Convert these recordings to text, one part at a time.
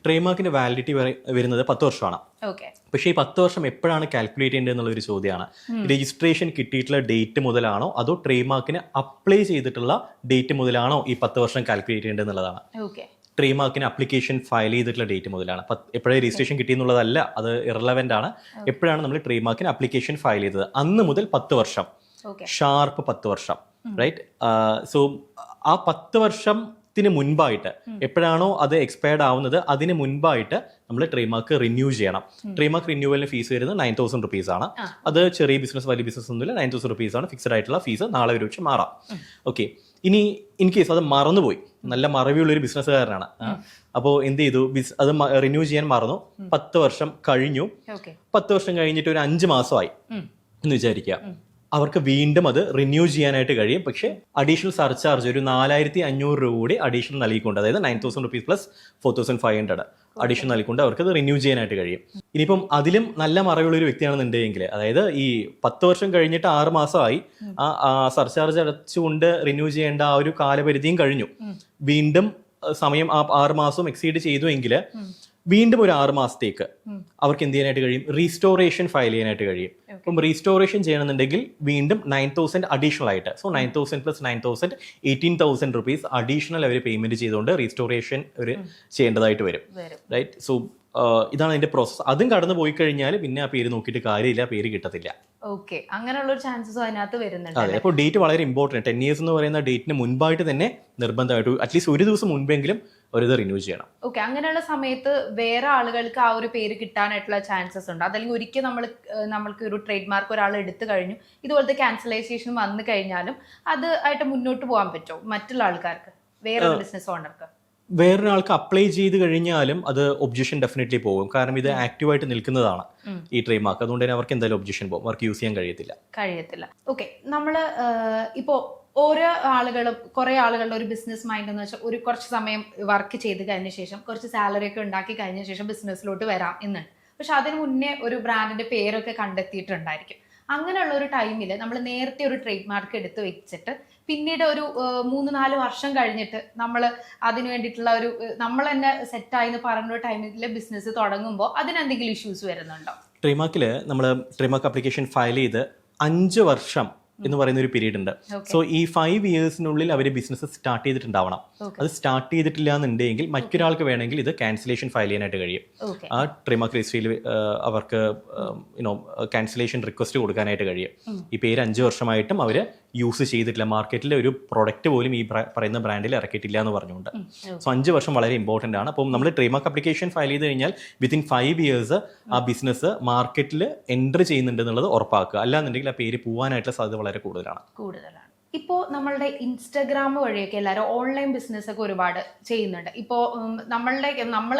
Trade മാർക്കിന്റെ validity വരുന്നത് 10 വർഷമാണ്. പക്ഷേ ഈ 10 വർഷം എപ്പോഴാണ് കാൽക്കുലേറ്റ് ചെയ്യേണ്ടത് എന്നുള്ളൊരു ചോദ്യമാണ്. രജിസ്ട്രേഷൻ കിട്ടിയിട്ടുള്ള ഡേറ്റ് മുതലാണോ അതോ ട്രേഡ് മാർക്കിന് അപ്ലൈ ചെയ്തിട്ടുള്ള ഡേറ്റ് മുതലാണോ ഈ 10 വർഷം കാൽക്കുലേറ്റ് ചെയ്യേണ്ടത് എന്നുള്ളതാണ്. ട്രേഡ് മാർക്കിന് അപ്ലിക്കേഷൻ ഫയൽ ചെയ്തിട്ടുള്ള ഡേറ്റ് മുതലാണ്. എപ്പോഴാണ് രജിസ്ട്രേഷൻ കിട്ടിയെന്നുള്ളതല്ല, അത് ഇറലവൻ്റ് ആണ്. എപ്പോഴാണ് നമ്മൾ ട്രേഡ് മാർക്കിന് അപ്ലിക്കേഷൻ ഫയൽ ചെയ്തത് അന്ന് മുതൽ 10 വർഷം, ഷാർപ്പ് 10 വർഷം, റൈറ്റ്. സോ ആ 10 വർഷത്തിന് മുൻപായിട്ട് എപ്പോഴാണോ അത് എക്സ്പയർഡ് ആവുന്നത് അതിന് മുൻപായിട്ട് നമ്മൾ ട്രേഡ് മാർക്ക് റിന്യൂ ചെയ്യണം. ട്രേഡ് മാർക്ക് റിന്യൂവലിന് ഫീസ് വരുന്നത് 9,000 rupees ആണ്. അത് ചെറിയ ബിസിനസ് വലിയ ബിസിനസ് ഒന്നുമില്ല, 9,000 rupees ആണ് ഫിക്സഡ് ആയിട്ടുള്ള ഫീസ്. നാളെ ഒരു പക്ഷേ മാറാം. ഓക്കെ, ഇനി ഇൻ കേസ് അത് മറന്നുപോയി, നല്ല മറവിയുള്ളൊരു ബിസിനസ്സുകാരനാണ്, അപ്പോൾ എന്ത് ചെയ്തു, അത് റിന്യൂ ചെയ്യാൻ മറന്നു. 10 വർഷം കഴിഞ്ഞു. 10 വർഷം കഴിഞ്ഞിട്ട് ഒരു 5 മാസമായി എന്ന് വിചാരിക്കുക. അവർക്ക് വീണ്ടും അത് റിന്യൂ ചെയ്യാനായിട്ട് കഴിയും. പക്ഷേ അഡീഷണൽ സർചാർജ് ഒരു 4,500 രൂപ കൂടി അഡീഷണൽ നൽകിക്കൊണ്ട്, അതായത് 9,000 rupees പ്ലസ് 4,500 അഡീഷണൽ നൽകിക്കൊണ്ട് അവർക്ക് അത് റിന്യൂ ചെയ്യാനായിട്ട് കഴിയും. ഇനിയിപ്പം അതിലും നല്ല മറവുള്ള ഒരു വ്യക്തിയാണെന്നുണ്ടെങ്കിൽ, അതായത് ഈ 10 വർഷം കഴിഞ്ഞിട്ട് 6 മാസമായി ആ സർചാർജ് അടച്ചുകൊണ്ട് റിന്യൂ ചെയ്യേണ്ട ആ ഒരു കാലപരിധിയും കഴിഞ്ഞു, വീണ്ടും സമയം ആ 6 മാസവും എക്സീഡ് ചെയ്തു എങ്കിൽ വീണ്ടും ഒരു 6 മാസത്തേക്ക് അവർക്ക് എന്ത് ചെയ്യാനായിട്ട് കഴിയും, റീസ്റ്റോറേഷൻ ഫയൽ ചെയ്യാനായിട്ട് കഴിയും. അപ്പം റീസ്റ്റോറേഷൻ ചെയ്യണമെന്നുണ്ടെങ്കിൽ വീണ്ടും 9,000 അഡീഷണൽ ആയിട്ട്, സോ 9,000 പ്ലസ് 9,000 18,000 rupees അഡീഷണൽ അവർ പേയ്മെന്റ് ചെയ്തുകൊണ്ട് റീസ്റ്റോറേഷൻ അവർ ചെയ്യേണ്ടതായിട്ട് വരും, റൈറ്റ്. സോ ഇതാണ് അതിന്റെ പ്രോസസ്. അതും കടന്നു പോയി കഴിഞ്ഞാൽ പിന്നെ ആ പേര് നോക്കിയിട്ട് കാര്യമില്ല, പേര് കിട്ടത്തില്ല. ഓക്കെ, അങ്ങനെയുള്ള ഒരു ചാൻസസ് അതിനകത്ത് വരുന്നുണ്ട്. അതെ, അപ്പോൾ ഡേറ്റ് വളരെ ഇമ്പോർട്ടൻറ്റ്. 10 years എന്ന് പറയുന്ന ഡേറ്റിന് മുൻപായിട്ട് തന്നെ നിർബന്ധമായിട്ട് അറ്റ്ലീസ്റ്റ് ഒരു ദിവസം മുൻപെങ്കിലും ഒരു ഇത് റിന്യൂ ചെയ്യണം. ഓക്കെ, അങ്ങനെയുള്ള സമയത്ത് വേറെ ആളുകൾക്ക് ആ ഒരു പേര് കിട്ടാനായിട്ടുള്ള ചാൻസസ് ഉണ്ട്. അതല്ലെങ്കിൽ ഒരിക്കൽ നമ്മൾക്ക് ഒരു ട്രേഡ് മാർക്ക് ഒരാൾ എടുത്തു കഴിഞ്ഞു, ഇതുപോലത്തെ ക്യാൻസലൈസേഷൻ വന്നു കഴിഞ്ഞാലും അത് ആയിട്ട് മുന്നോട്ട് പോകാൻ പറ്റുമോ മറ്റുള്ള ആൾക്കാർക്ക്, വേറെ ബിസിനസ് ഓണർക്ക്? വേറൊരാൾക്ക് അപ്ലൈ ചെയ്ത് കഴിഞ്ഞാലും അത് ഒബ്ജക്ഷൻ ഡെഫിനറ്റ്ലി പോകും. കാരണം ഇത് ആക്റ്റീവായിട്ട് നിൽക്കുന്നതാണ് ഈ ട്രേഡ് മാർക്ക്. അതുകൊണ്ട് തന്നെ അവർക്ക് എന്തായാലും ഒബ്ജക്ഷൻ പോകും, അവർക്ക് യൂസ് ചെയ്യാൻ കഴിയത്തില്ല. ഓക്കെ, നമ്മള് ഇപ്പോ ഓരോ ആളുകളും കുറെ ആളുകളുടെ ഒരു ബിസിനസ് മൈൻഡ് എന്ന് വെച്ചാൽ കുറച്ച് സമയം വർക്ക് ചെയ്ത് കഴിഞ്ഞ ശേഷം കുറച്ച് സാലറി ഒക്കെ ഉണ്ടാക്കി കഴിഞ്ഞ ശേഷം ബിസിനസ്സിലോട്ട് വരാം എന്നുണ്ട്. പക്ഷെ അതിന് മുന്നേ ഒരു ബ്രാൻഡിന്റെ പേരൊക്കെ കണ്ടെത്തിയിട്ടുണ്ടായിരിക്കും. അങ്ങനെയുള്ള ഒരു ടൈമിൽ നമ്മൾ നേരത്തെ ഒരു ട്രേഡ് മാർക്ക് എടുത്ത് വെച്ചിട്ട് പിന്നീട് ഒരു 3-4 വർഷം കഴിഞ്ഞിട്ട് നമ്മൾ അതിന് വേണ്ടിയിട്ടുള്ള ഒരു നമ്മൾ തന്നെ സെറ്റായി എന്ന് പറഞ്ഞ ടൈമിൽ ബിസിനസ് തുടങ്ങുമ്പോൾ അതിനെന്തെങ്കിലും ഇഷ്യൂസ് വരുന്നുണ്ടോ? ട്രേഡ് മാർക്കിൽ നമ്മൾ ട്രേഡ് മാർക്ക് ആപ്ലിക്കേഷൻ ഫയൽ ചെയ്ത് 5 വർഷം എന്ന് പറയുന്ന ഒരു പീരീഡ് ഉണ്ട്. സോ ഈ 5 yearsനുള്ളിൽ അവർ ബിസിനസ് സ്റ്റാർട്ട് ചെയ്തിട്ടുണ്ടാവണം. അത് സ്റ്റാർട്ട് ചെയ്തിട്ടില്ല എന്നുണ്ടെങ്കിൽ മറ്റൊരാൾക്ക് വേണമെങ്കിൽ ഇത് ക്യാൻസലേഷൻ ഫയൽ ചെയ്യാനായിട്ട് കഴിയും. ആ ട്രേഡ് മാർക്ക് രജിസ്ട്രിയിൽ അവർക്ക് ക്യാൻസലേഷൻ റിക്വസ്റ്റ് കൊടുക്കാനായിട്ട് കഴിയും. ഈ പേര് 5 വർഷമായിട്ടും അവർ യൂസ് ചെയ്തിട്ടില്ല, മാർക്കറ്റിൽ ഒരു പ്രൊഡക്റ്റ് പോലും ഈ പറയുന്ന ബ്രാൻഡിൽ ഇറക്കിയിട്ടില്ല എന്ന് പറഞ്ഞുകൊണ്ട്. സോ 5 വർഷം വളരെ ഇമ്പോർട്ടൻ്റ് ആണ്. അപ്പം നമ്മൾ ട്രേഡ് മാർക്ക് ആപ്ലിക്കേഷൻ ഫയൽ ചെയ്ത് കഴിഞ്ഞാൽ വിത്തിൻ 5 years ആ ബിസിനസ് മാർക്കറ്റിൽ എൻ്റർ ചെയ്യുന്നുണ്ട് എന്നുള്ളത് ഉറപ്പാക്കുക. അല്ലാന്നുണ്ടെങ്കിൽ ആ പേര് പോകാനായിട്ടുള്ള സാധ്യത വളരെ കൂടുതലാണ്. ഇപ്പോൾ നമ്മളുടെ ഇൻസ്റ്റഗ്രാം വഴിയൊക്കെ എല്ലാവരും ഓൺലൈൻ ബിസിനസ് ഒക്കെ ഒരുപാട് ചെയ്യുന്നുണ്ട്. ഇപ്പോൾ നമ്മൾ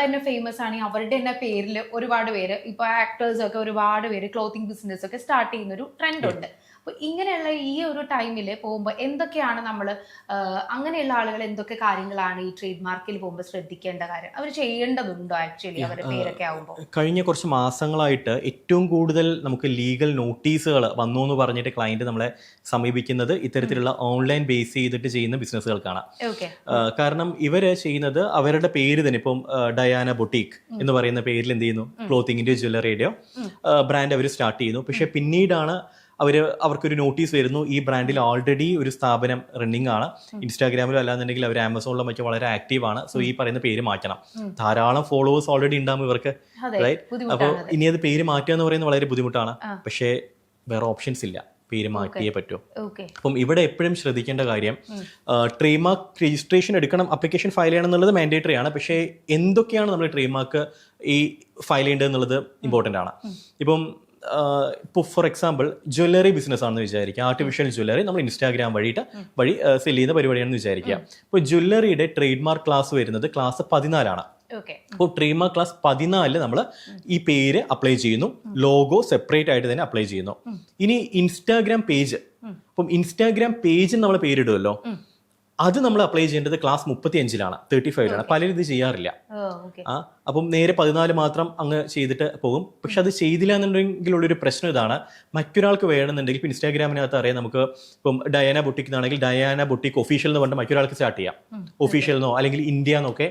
തന്നെ ഫേമസ് ആണെങ്കിൽ അവരുടെ തന്നെ പേരിൽ ഒരുപാട് പേര്, ഇപ്പോൾ ആക്ടേഴ്സൊക്കെ ഒരുപാട് പേര് ക്ലോത്തിങ് ബിസിനസ് ഒക്കെ സ്റ്റാർട്ട് ചെയ്യുന്നൊരു ട്രെൻഡ് ഉണ്ട്. അപ്പോൾ ഇങ്ങനെയുള്ള ഈ ഒരു ടൈമിൽ പോകുമ്പോൾ എന്തൊക്കെയാണ് നമ്മൾ അങ്ങനെയുള്ള ആളുകൾ എന്തൊക്കെ കാര്യങ്ങളാണ് ഈ ട്രേഡ് മാർക്കിൽ പോകുമ്പോൾ ശ്രദ്ധിക്കേണ്ട കാര്യം, അവർ ചെയ്യേണ്ടതുണ്ടോ ആക്ച്വലി അവരുടെ പേരൊക്കെ ആകുമ്പോൾ? കഴിഞ്ഞ കുറച്ച് മാസങ്ങളായിട്ട് ഏറ്റവും കൂടുതൽ നമുക്ക് ലീഗൽ നോട്ടീസുകൾ വന്നു എന്ന് പറഞ്ഞിട്ട് ക്ലയന്റ് നമ്മളെ സമീപിക്കുന്നത് ഇത്തരത്തിലുള്ള ഓൺലൈൻ ബേസ് ചെയ്തിട്ട് ചെയ്യുന്ന ബിസിനസ്സുകൾക്കാണ്. കാരണം ഇവര് ചെയ്യുന്നത് അവരുടെ പേര് തന്നെ, ഇപ്പം ഡയാന ബൊട്ടീക്ക് എന്ന് പറയുന്ന പേരിൽ എന്ത് ചെയ്യുന്നു, ക്ലോത്തിങ്ങിന്റെ ജ്വല്ലറിയുടെയോ ബ്രാൻഡ് അവർ സ്റ്റാർട്ട് ചെയ്യുന്നു. പക്ഷെ പിന്നീടാണ് അവർക്കൊരു നോട്ടീസ് വരുന്നു, ഈ ബ്രാൻഡിൽ ഓൾറെഡി ഒരു സ്ഥാപനം റണ്ണിങ് ആണ്, ഇൻസ്റ്റാഗ്രാമിലോ അല്ലാന്നുണ്ടെങ്കിൽ അവർ ആമസോണിലോ മറ്റോ വളരെ ആക്റ്റീവ് ആണ്. സോ ഈ പറയുന്ന പേര് മാറ്റണം. ധാരാളം ഫോളോവേഴ്സ് ഓൾറെഡി ഉണ്ടാകും ഇവർക്ക്, റൈറ്റ്. അപ്പോൾ ഇനി അത് പേര് മാറ്റുക എന്ന് പറയുന്നത് വളരെ ബുദ്ധിമുട്ടാണ്. പക്ഷേ വേറെ ഓപ്ഷൻസ് ഇല്ല, പേര് മാറ്റിയേ പറ്റൂ. അപ്പം ഇവിടെ എപ്പോഴും ശ്രദ്ധിക്കേണ്ട കാര്യം, ട്രേഡ് മാർക്ക് രജിസ്ട്രേഷൻ എടുക്കണം, അപ്ലിക്കേഷൻ ഫയൽ ചെയ്യണം എന്നുള്ളത് മാൻഡേറ്ററി ആണ്. പക്ഷേ എന്തൊക്കെയാണ് നമ്മൾ ട്രേഡ് മാർക്ക് ഈ ഫയൽ ചെയ്യേണ്ടത് എന്നുള്ളത് ഇമ്പോർട്ടൻ്റ് ആണ്. ഇപ്പം ഇപ്പോൾ ഫോർ എക്സാമ്പിൾ ജ്വല്ലറി ബിസിനസ് ആണെന്ന് വിചാരിക്കുക, ആർട്ടിഫിഷ്യൽ ജ്വല്ലറി നമ്മൾ ഇൻസ്റ്റാഗ്രാം വഴി സെല് ചെയ്യുന്ന പരിപാടിയാണെന്ന് വിചാരിക്കുക. ഇപ്പോൾ ജ്വല്ലറിയുടെ ട്രേഡ് മാർക്ക് ക്ലാസ് വരുന്നത് ക്ലാസ് 14 ആണ്. അപ്പോൾ ട്രേഡ് മാർക്ക് ക്ലാസ് 14 നമ്മൾ ഈ പേര് അപ്ലൈ ചെയ്യുന്നു, ലോഗോ സെപ്പറേറ്റ് ആയിട്ട് തന്നെ അപ്ലൈ ചെയ്യുന്നു. ഇനി ഇൻസ്റ്റാഗ്രാം പേജ്, അപ്പം ഇൻസ്റ്റാഗ്രാം പേജിൽ നമ്മൾ പേരിടുമല്ലോ, അത് നമ്മൾ അപ്ലൈ ചെയ്യേണ്ടത് ക്ലാസ് 35-ലാണ്, 35-ലാണ്. പലരും ഇത് ചെയ്യാറില്ല. അപ്പം നേരെ 14 മാത്രം അങ്ങ് ചെയ്തിട്ട് പോകും. പക്ഷെ അത് ചെയ്തില്ല എന്നുണ്ടെങ്കിലുള്ളൊരു പ്രശ്നം ഇതാണ്, മറ്റൊരാൾക്ക് വേണമെന്നുണ്ടെങ്കിൽ ഇപ്പം ഇൻസ്റ്റാഗ്രാമിനകത്ത് അറിയാം, നമുക്ക് ഇപ്പം ഡയാന ബുട്ടിക് എന്നാണെങ്കിൽ ഡയാന ബുട്ടിക് ഒഫീഷ്യൽ എന്ന് പറഞ്ഞാൽ മറ്റൊരാൾക്ക് സ്റ്റാർട്ട് ചെയ്യാം, ഒഫീഷ്യൽ എന്നോ അല്ലെങ്കിൽ ഇന്ത്യ എന്നൊക്കെ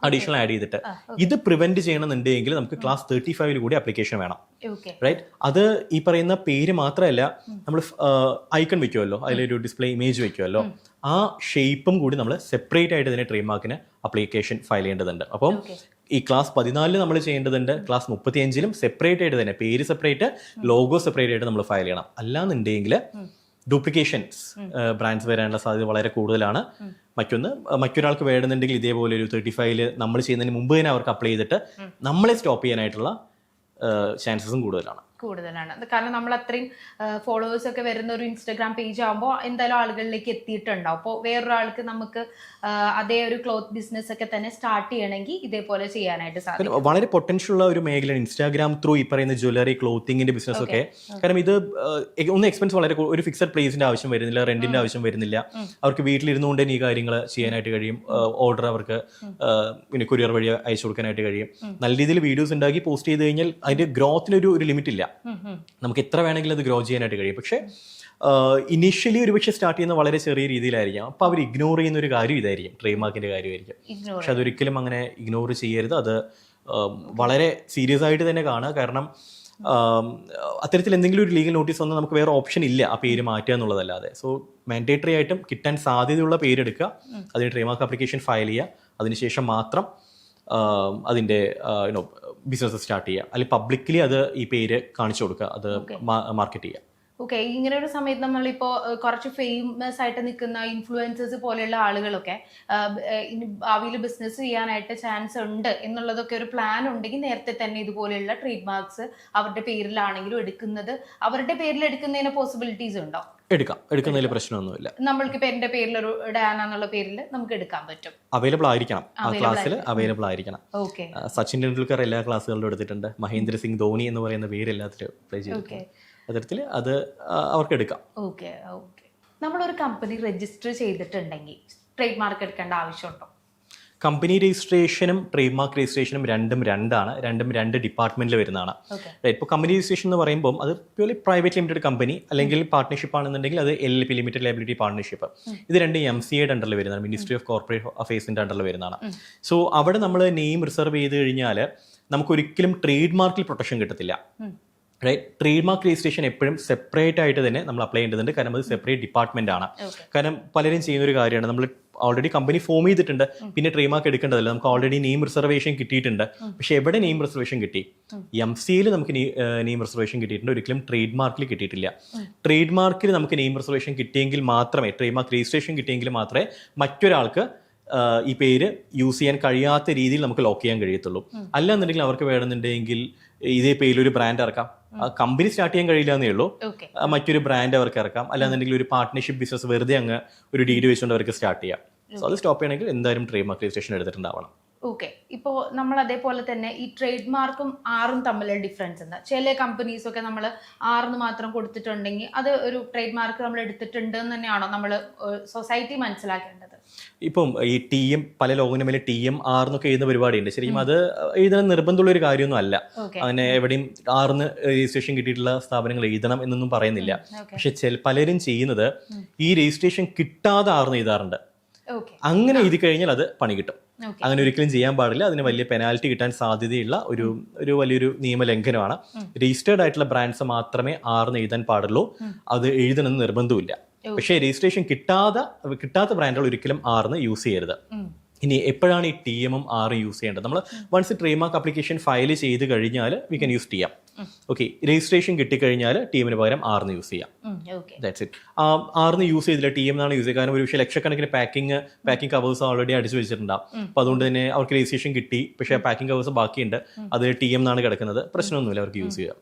അഡീഷണൽ ആഡ് ചെയ്തിട്ട്. ഇത് പ്രിവെന്റ് ചെയ്യണമെന്നുണ്ടെങ്കിൽ നമുക്ക് ക്ലാസ് 35 കൂടി ആപ്ലിക്കേഷൻ വേണം, റൈറ്റ്? അത് ഈ പറയുന്ന പേര് മാത്രമല്ല, നമ്മൾ ഐക്കൺ വെക്കുമല്ലോ, അതിലൊരു ഡിസ്പ്ലേ ഇമേജ് വെക്കുമല്ലോ, ആ ഷേപ്പും കൂടി നമ്മൾ സെപ്പറേറ്റ് ആയിട്ട് ഇതിനെ ട്രേഡ് മാർക്കിന് അപ്ലിക്കേഷൻ ഫയൽ ചെയ്യേണ്ടതുണ്ട്. അപ്പം ഈ ക്ലാസ് 14 നമ്മൾ ചെയ്യേണ്ടതുണ്ട്, ക്ലാസ് 35-ലും സെപ്പറേറ്റ് ആയിട്ട് തന്നെ പേര് സെപ്പറേറ്റ്, ലോഗോ സെപ്പറേറ്റ് ആയിട്ട് നമ്മൾ ഫയൽ ചെയ്യണം. അല്ലാന്നുണ്ടെങ്കിൽ ഡ്യൂപ്ലിക്കേഷൻസ് ബ്രാൻഡ്സ് വരാനുള്ള സാധ്യത വളരെ കൂടുതലാണ്. മറ്റൊരാൾക്ക് വേണമെന്നുണ്ടെങ്കിൽ ഇതേപോലെ ഒരു 35 നമ്മൾ ചെയ്യുന്നതിന് മുമ്പ് തന്നെ അവർക്ക് അപ്ലൈ ചെയ്തിട്ട് നമ്മളെ സ്റ്റോപ്പ് ചെയ്യാനായിട്ടുള്ള ചാൻസസും കൂടുതലാണ്. കാരണം നമ്മൾ അത്രയും ഫോളോവേഴ്സ് ഒക്കെ വരുന്ന ഒരു ഇൻസ്റ്റാഗ്രാം പേജ് ആകുമ്പോൾ എന്തായാലും ആളുകളിലേക്ക് എത്തിയിട്ടുണ്ടാവും. അപ്പോൾ വേറൊരാൾക്ക് നമുക്ക് അതേ ഒരു ക്ലോത്ത് ബിസിനസ് ഒക്കെ തന്നെ സ്റ്റാർട്ട് ചെയ്യണമെങ്കിൽ ഇതേപോലെ ചെയ്യാനായിട്ട് സാധിക്കും. വളരെ പൊട്ടൻഷ്യൽ ഉള്ള ഒരു മേഖലയാണ് ഇൻസ്റ്റാഗ്രാം ത്രൂ ഈ പറയുന്ന ജ്വല്ലറി, ക്ലോത്തിങ്ങിന്റെ ബിസിനസ് ഒക്കെ. കാരണം ഇത് ഒന്ന് എക്സ്പെൻസ് വളരെ, ഒരു ഫിക്സഡ് പ്ലേസിന്റെ ആവശ്യം വരുന്നില്ല, റെന്റിന്റെ ആവശ്യം വരുന്നില്ല. അവർക്ക് വീട്ടിലിരുന്നുകൊണ്ട് തന്നെ ഈ കാര്യങ്ങൾ ചെയ്യാനായിട്ട് കഴിയും. ഓർഡർ അവർക്ക് പിന്നെ കൊറിയർ വഴി അയച്ചു കൊടുക്കാനായിട്ട് കഴിയും. നല്ല രീതിയിൽ വീഡിയോസ് ഉണ്ടാക്കി പോസ്റ്റ് ചെയ്ത് കഴിഞ്ഞാൽ അതിന്റെ ഗ്രോത്തിനൊരു ലിമിറ്റ് ഇല്ല, നമുക്ക് എത്ര വേണമെങ്കിലും അത് ഗ്രോ ചെയ്യാനായിട്ട് കഴിയും. പക്ഷെ ഇനീഷ്യലി ഒരുപക്ഷെ സ്റ്റാർട്ട് ചെയ്യുന്ന വളരെ ചെറിയ രീതിയിലായിരിക്കും. അപ്പോൾ അവർ ഇഗ്നോർ ചെയ്യുന്ന ഒരു കാര്യം ഇതായിരിക്കും, ട്രേഡ് മാർക്കിന്റെ കാര്യമായിരിക്കും. പക്ഷെ അതൊരിക്കലും അങ്ങനെ ഇഗ്നോർ ചെയ്യരുത്, അത് വളരെ സീരിയസ് ആയിട്ട് തന്നെ കാണുക. കാരണം അത്തരത്തിൽ എന്തെങ്കിലും ഒരു ലീഗൽ നോട്ടീസ് വന്നാൽ നമുക്ക് വേറെ ഓപ്ഷൻ ഇല്ല ആ പേര് മാറ്റുക എന്നുള്ളതല്ലാതെ. സോ മാൻഡേറ്ററി ആയിട്ടും കിട്ടാൻ സാധ്യതയുള്ള പേരെടുക്കുക, അതിന് ട്രേഡ് മാർക്ക് ആപ്ലിക്കേഷൻ ഫയൽ ചെയ്യുക, അതിനുശേഷം മാത്രം അതിൻ്റെ ബിസിനസ് സ്റ്റാർട്ട് ചെയ്യുക, അല്ലെങ്കിൽ പബ്ലിക്കലി അത് ഈ പേര് കാണിച്ചു കൊടുക്കുക, അത് മാർക്കറ്റ് ചെയ്യുക. ഓക്കെ, ഇങ്ങനെ ഒരു സമയത്ത് നമ്മളിപ്പോൾ കുറച്ച് ഫേമസ് ആയിട്ട് നിൽക്കുന്ന ഇൻഫ്ലുവൻസേഴ്സ് പോലെയുള്ള ആളുകളൊക്കെ ഇനി ഭാവിയിൽ ബിസിനസ് ചെയ്യാനായിട്ട് ചാൻസ് ഉണ്ട് എന്നുള്ളതൊക്കെ ഒരു പ്ലാൻ ഉണ്ടെങ്കിൽ നേരത്തെ തന്നെ ഇതുപോലെയുള്ള ട്രേഡ് മാർക്സ് അവരുടെ പേരിലാണെങ്കിലും അവരുടെ പേരിൽ എടുക്കുന്നതിന് പോസിബിലിറ്റീസ് ഉണ്ടോ? എടുക്കുന്നതിൽ പ്രശ്നമൊന്നുമില്ല. നമ്മൾക്ക് പേരിന്റെ പേരിൽ ഒരു ഡയാന എന്നുള്ള പേരിൽ നമുക്ക് എടുക്കാൻ പറ്റും. അവൈലബിൾ ആയിരിക്കണം, ആ ക്ലാസ്സിൽ അവൈലബിൾ ആയിരിക്കണം. സച്ചിൻ ടെണ്ടുൽക്കർ എല്ലാ ക്ലാസ്സുകളിലും എടുത്തിട്ടുണ്ട്, മഹേന്ദ്ര സിംഗ് ധോണി എന്ന് പറയുന്ന പേര് എല്ലാത്തിലും അപ്ലൈ ചെയ്തിട്ടുണ്ട്. അത്തരത്തിൽ അത് അവർക്ക് എടുക്കാം. ഓക്കെ, നമ്മളൊരു കമ്പനി രജിസ്റ്റർ ചെയ്തിട്ടുണ്ടെങ്കിൽ ട്രേഡ് മാർക്ക് എടുക്കേണ്ട ആവശ്യമുണ്ടോ? കമ്പനി രജിസ്ട്രേഷനും ട്രേഡ് മാർക്ക് രജിസ്ട്രേഷനും രണ്ടാണ്, രണ്ട് ഡിപ്പാർട്ട്മെന്റിൽ വരുന്നതാണ്. ഇപ്പോൾ കമ്പനി രജിസ്ട്രേഷൻ എന്ന് പറയുമ്പോൾ അത് പ്യൂർലി പ്രൈവറ്റ് ലിമിറ്റഡ് കമ്പനി അല്ലെങ്കിൽ പാർട്ട്ണർഷിപ്പ് ആണെന്നുണ്ടെങ്കിൽ അത് LLP, ലിമിറ്റഡ് ലയബിലിറ്റി പാർട്ട്ണർഷിപ്പ്. ഇത് രണ്ടും MCAയുടെ അണ്ടറിൽ വരുന്നതാണ്, മിനിസ്ട്രി ഓഫ് കോർപ്പറേറ്റ് അഫയേഴ്സിന്റെ അണ്ടറിൽ വരുന്നതാണ്. സോ അവിടെ നമ്മൾ നെയിം റിസർവ് ചെയ്ത് കഴിഞ്ഞാൽ നമുക്കൊരിക്കലും ട്രേഡ് മാർക്കിൽ പ്രൊട്ടക്ഷൻ കിട്ടത്തില്ല, റൈറ്റ്? ട്രേഡ് മാർക്ക് രജിസ്ട്രേഷൻ എപ്പോഴും സെപ്പറേറ്റ് ആയിട്ട് തന്നെ നമ്മൾ അപ്ലൈ ചെയ്യേണ്ടതുണ്ട്, കാരണം അത് സെപ്പറേറ്റ് ഡിപ്പാർട്ട്മെന്റ് ആണ്. കാരണം പലരും ചെയ്യുന്ന ഒരു കാര്യമാണ്, നമ്മൾ ഓൾറെഡി കമ്പനി ഫോം ചെയ്തിട്ടുണ്ട്, പിന്നെ ട്രേഡ് മാർക്ക് എടുക്കേണ്ടതല്ല, നമുക്ക് ഓൾറെഡി നെയിം റിസർവേഷൻ കിട്ടിയിട്ടുണ്ട്. പക്ഷെ എവിടെ നെയിം റിസർവേഷൻ കിട്ടി? MCAയിൽ നമുക്ക് നെയിം റിസർവേഷൻ കിട്ടിയിട്ടുണ്ട്, ഒരിക്കലും ട്രേഡ് മാർക്കിൽ കിട്ടിയിട്ടില്ല. ട്രേഡ് മാർക്കിൽ നമുക്ക് നെയിം റിസർവേഷൻ കിട്ടിയെങ്കിൽ മാത്രമേ, ട്രേഡ് മാർക്ക് രജിസ്ട്രേഷൻ കിട്ടിയെങ്കിൽ മാത്രമേ മറ്റൊരാൾക്ക് ഈ പേര് യൂസ് ചെയ്യാൻ കഴിയാത്ത രീതിയിൽ നമുക്ക് ലോക്ക് ചെയ്യാൻ കഴിയത്തുള്ളൂ. അല്ലാന്നുണ്ടെങ്കിൽ അവർക്ക് വേണമെന്നുണ്ടെങ്കിൽ ഇതേ പേരിൽ ഒരു ബ്രാൻഡ് ഇറക്കാം, കമ്പനി സ്റ്റാർട്ട് ചെയ്യാൻ കഴിയില്ല എന്നേ ഉള്ളൂ, മറ്റൊരു ബ്രാൻഡ് അവർക്ക് ഇറക്കാം. അല്ലാന്നുണ്ടെങ്കിൽ ഒരു പാർട്ട്ണർഷിപ്പ് ബിസിനസ് വെറുതെ അങ്ങ് ഒരു ഡീഡ് വെച്ചുകൊണ്ട് അവർക്ക് സ്റ്റാർട്ട് ചെയ്യാം. സോ അത് സ്റ്റോപ്പ് ചെയ്യണമെങ്കിൽ എന്തായാലും ട്രേഡ് മാർക്ക് രജിസ്ട്രേഷൻ എടുത്തിട്ടുണ്ടാവണം. ഓക്കെ, ഇപ്പോൾ നമ്മൾ അതേപോലെ തന്നെ ഈ ട്രേഡ് മാർക്കും ആറും തമ്മിലുള്ള ഡിഫറൻസ് എന്താ? ചില കമ്പനീസ് ഒക്കെ നമ്മൾ 6 മാത്രം കൊടുത്തിട്ടുണ്ടെങ്കിൽ അത് ഒരു ട്രേഡ് മാർക്ക് നമ്മൾ എടുത്തിട്ടുണ്ട് എന്ന് തന്നെയാണോ നമ്മൾ സൊസൈറ്റി മനസ്സിലാക്കേണ്ടത്? ഇപ്പം ഈ TM, പല ലോഗിനും മേലെ TM 6 എന്നൊക്കെ എഴുതുന്ന പരിപാടിയുണ്ട്. ശരിക്കും അത് എഴുതാൻ നിർബന്ധമുള്ള ഒരു കാര്യമൊന്നും അല്ല. അങ്ങനെ എവിടെയും 6 രജിസ്ട്രേഷൻ കിട്ടിയിട്ടുള്ള സ്ഥാപനങ്ങൾ എഴുതണം എന്നൊന്നും പറയുന്നില്ല. പക്ഷെ പലരും ചെയ്യുന്നത് ഈ രജിസ്ട്രേഷൻ കിട്ടാതെ 6 എഴുതാറുണ്ട്. അങ്ങനെ എഴുതി കഴിഞ്ഞാൽ അത് പണി കിട്ടും. അങ്ങനെ ഒരിക്കലും ചെയ്യാൻ പാടില്ല. അതിന് വലിയ പെനാൽറ്റി കിട്ടാൻ സാധ്യതയുള്ള ഒരു വലിയൊരു നിയമലംഘനമാണ്. രജിസ്റ്റേർഡ് ആയിട്ടുള്ള ബ്രാൻഡ്സ് മാത്രമേ 6 എഴുതാൻ പാടുള്ളൂ, അത് എഴുതണമെന്ന് നിർബന്ധമില്ല. പക്ഷേ രജിസ്ട്രേഷൻ കിട്ടാത്ത ബ്രാൻഡുകൾ ഒരിക്കലും 6 യൂസ് ചെയ്യരുത്. ഇനി എപ്പോഴാണ് ഈ TM 6 യൂസ് ചെയ്യേണ്ടത്? നമ്മൾ once trade mark application file ചെയ്ത് കഴിഞ്ഞാൽ we can use TM. Okay, registration കിട്ടിക്കഴിഞ്ഞാൽ TM പകരം 6 യൂസ് ചെയ്യാം. That's it. 6 യൂസ് ചെയ്തില്ല, TM എന്നാണ് യൂസ് ചെയ്യുക. കാരണം ഒരു പക്ഷേ ലക്ഷക്കണക്കിന് പാക്കിംഗ് കവേഴ്സ് ഓൾറെഡി അടിച്ചു വെച്ചിട്ടുണ്ടാവും. അപ്പോൾ അതുകൊണ്ട് തന്നെ അവർക്ക് രജിസ്ട്രേഷൻ കിട്ടി, പക്ഷേ പാക്കിംഗ് കവേഴ്സ് ബാക്കിയുണ്ട്, അത് TM എന്നാണ് കിടക്കുന്നത്. പ്രശ്നമൊന്നുമില്ല, അവർക്ക് യൂസ് ചെയ്യാം.